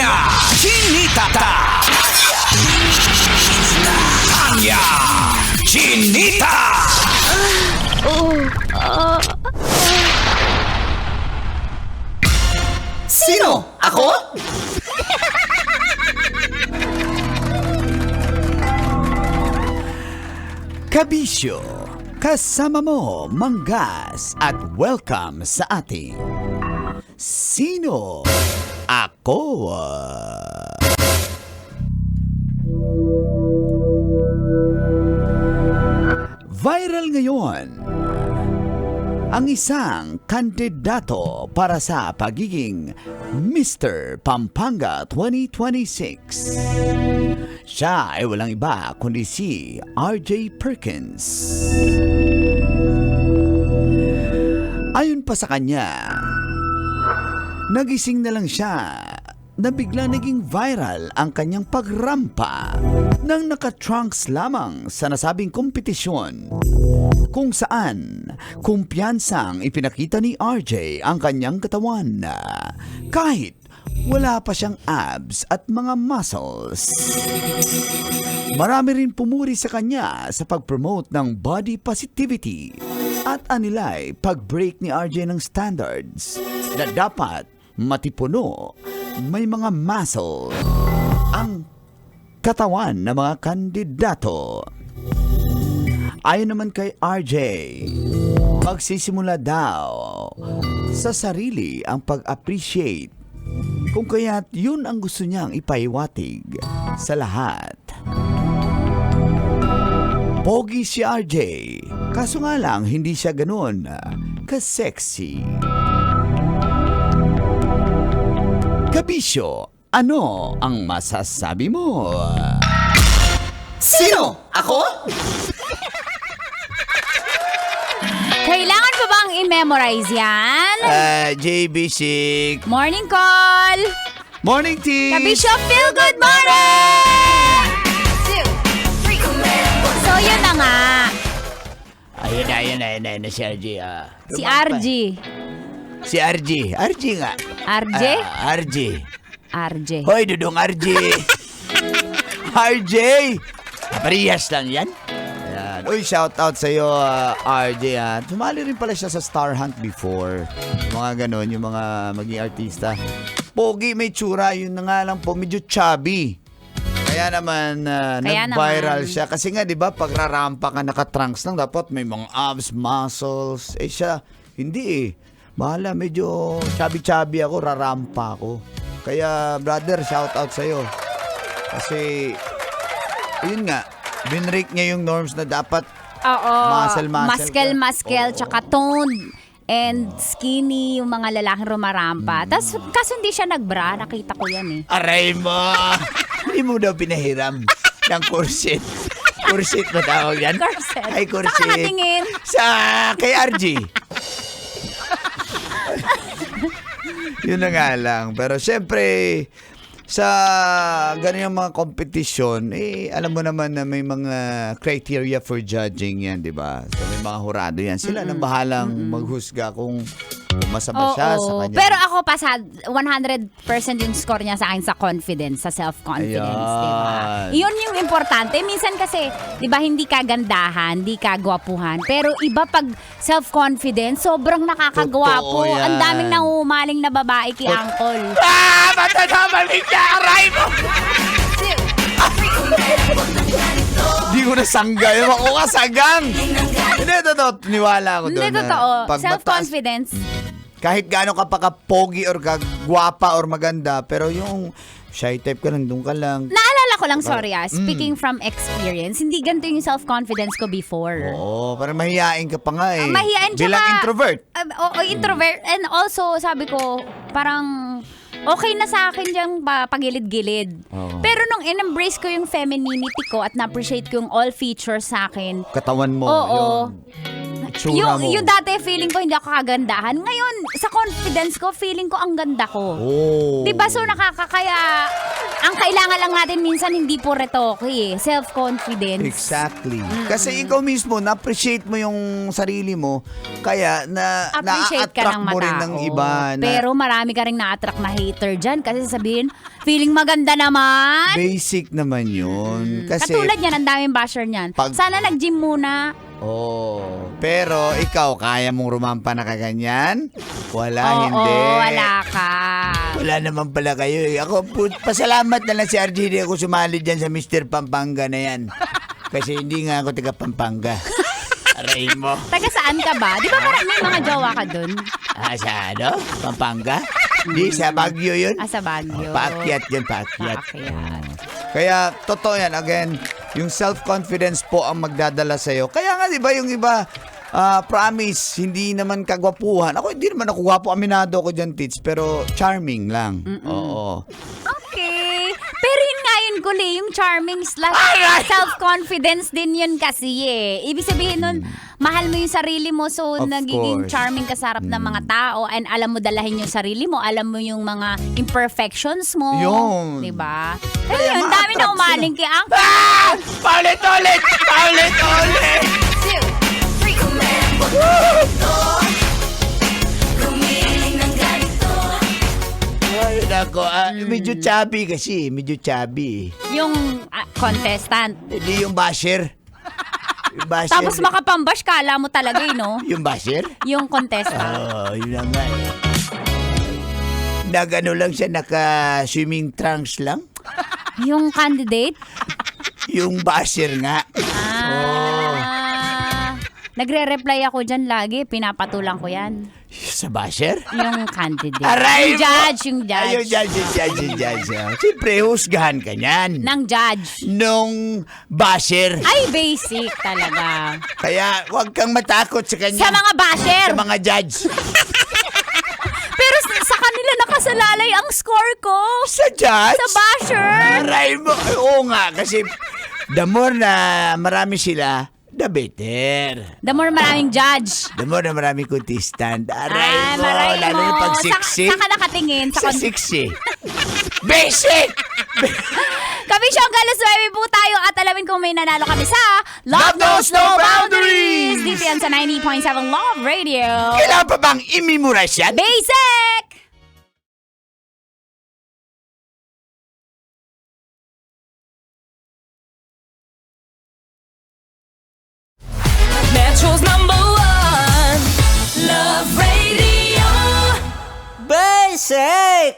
Tanya Chinita. Tanya Chinita. Sino? Ako? Kabisyo, kasama mo, Manggas, at welcome sa ating Sino Ako? Viral ngayon ang isang kandidato para sa pagiging Mr. Pampanga 2026. Siya ay walang iba kundi si RJ Perkins. Ayon pa sa kanya, nagising na lang siya na bigla naging viral ang kanyang pagrampa nang naka-trunks lamang sa nasabing kompetisyon kung saan kumpiyansang ipinakita ni RJ ang kanyang katawan kahit wala pa siyang abs at mga muscles. Marami rin pumuri sa kanya sa pag-promote ng body positivity at anilay pag-break ni RJ ng standards na dapat matipuno, may mga muscle ang katawan ng mga kandidato. Ayon naman kay RJ, magsisimula daw sa sarili ang pag-appreciate kung kaya't yun ang gusto niyang ipaiwatig sa lahat. Pogi si RJ, kaso nga lang hindi siya ganoon ka-sexy. Kabisyo, ano ang masasabi mo? Sino? Ako? Kailangan pa bang i-memorize yan? JB6. Morning call! Morning, team! Kabisyo, feel good morning! So, yun na nga. Ayun na si RJ. Si RG. Si RJ. RJ nga. RJ? RJ. RJ. Hoy, Dudong RJ. RJ! Parehas lang yan. Ayan. Uy, shout out sa'yo, RJ. Tumali rin pala siya sa Star Hunt before. Mga ganon, yung mga maging artista. Pogi, may tsura. Yun na nga lang po, medyo chubby. Kaya naman, nag-viral siya. Kasi nga, di ba, pag rarampa ka, naka-trunks lang, dapat may mga abs, muscles. Eh siya, hindi eh. Bahala, medyo chubby-chubby ako, rarampa ako. Kaya, brother, shout out sa'yo. Kasi, yun nga, binrake niya yung norms na dapat muscle, tsaka toned and skinny yung mga lalaking rumarampa. Tapos, kaso hindi siya nag-bra, nakita ko yan eh. Aray mo! Hindi mo daw pinahiram ng corset. Corset ba tawag yan? Corset. Ay, corset. Saan ka nakatingin? Kay RG. Yun na nga lang. Pero syempre, sa ganyan mga kompetisyon, alam mo naman na may mga criteria for judging yan, di ba? So may mga hurado yan. Sila nang bahalang maghusga kung masama siya sa kanya. Pero ako pa sa 100% yung score niya sa akin sa confidence, sa self-confidence, di ba? Yun yung importante. Minsan kasi, di ba, hindi ka gandahan, hindi ka gwapuhan. Pero iba pag self-confidence, sobrang nakakagwapo. Totoo yan. Ang daming nangumaling na babae kay Uncle. Basta namalik niya, aray mo! Di ko nasanggay. Ako ka sagang. Hindi, totoo. Niwala ako doon. Hindi, totoo. Pag Self-confidence. kahit gaano ka pa ka-pogi or ka-gwapa or maganda, pero yung shy type ka, nandun ka lang. Naalala ko lang, sorry speaking from experience, hindi ganito yung self-confidence ko before. Oo, parang mahihain ka pa nga eh. Mahihain siya bilang introvert. Oo, introvert. And also, sabi ko, parang okay na sa akin diyang pagilid-gilid. Oo. Pero nung in-embrace ko yung femininity ko at na-appreciate ko yung all features sa akin, Katawan mo. oo. Itsura mo. Yung dati feeling ko hindi ako kagandahan. Ngayon, sa confidence ko, feeling ko ang ganda ko. Oh. Diba? So nakakakaya Ang kailangan lang natin minsan hindi po retoke eh. Self-confidence. Exactly. Kasi ikaw mismo, na-appreciate mo yung sarili mo, kaya Appreciate ka na-attract ng mo rin matao. ng iba. Pero marami ka rin na-attract na hater dyan kasi sabihin, feeling maganda naman. Basic naman yun. Kasi, Katulad yan, ang daming basher niyan. Sana nag-gym muna. pero ikaw, kaya mong rumampa na kaganyan? Wala, Oo, hindi. wala ka. Wala naman pala kayo eh. Ako, pasalamat na lang si RJ di ako sumali dyan sa Mr. Pampanga na yan. Kasi hindi nga ako taga Pampanga. Aray mo. Taga saan ka ba? Di ba may mga jowa ka dun? Sa ano? Pampanga? Di, sa Baguio yun. Sa Baguio. Paakyat yun, paakyat. Paakyat. Kaya, totoo yan. Again, yung self-confidence po ang magdadala sa'yo. Kaya nga, di ba, yung iba, promise, hindi naman kagwapuhan. Ako, hindi naman ako gwapo. Aminado ako dyan, Tits. Pero, charming lang. Oo. Okay. Pero yun nga yun, Kuli, yung charming slash self-confidence din yun kasi eh. Ibig sabihin nun, mahal mo yung sarili mo so Of nagiging course. charming ka sa harap ng mga tao and alam mo dalahin yung sarili mo, alam mo yung mga imperfections mo. Yun. Diba? Kaya Kaya yun, dami na ma-attract umaling kay Ang. Paulit-ulit! Paulit-ulit! Ay, nako. Medyo chubby kasi. Medyo chubby. Yung contestant. Hindi yung basher. Yung basher. Tapos makapambash, kala mo talaga eh, no? Yung basher? Yung contestant. Yun lang nga eh. Nagano lang siya, naka-swimming trunks lang. Yung candidate. Yung basher nga. Nagre-reply ako dyan lagi. Pinapatulang ko yan. Sa basher? Yung candidate. Aray yung judge, yung judge. Ay, yung judge. Siyempre, husgahan ka niyan. Ng judge. Nung basher. Ay, basic talaga. Kaya, huwag kang matakot sa kanya. Sa mga basher. Sa mga judge. Pero sa kanila nakasalalay ang score ko. Sa judge? Sa basher. Aray mo. Oo nga, kasi the more na marami sila, the better. The more maraming judge. The more na maraming contestant. Aray Ay, mo. maray Lalo mo. na pag siksi. Saka nakatingin. Sa siksi. Basic! Kami siyang Galas 9 po tayo at alamin kung may nanalo kami sa Love Knows No Boundaries! Dito yan sa 90.7 Love Radio. Kailangan pa bang i-memorize yan? Basic! Metro's number one, Love Radio. Basic!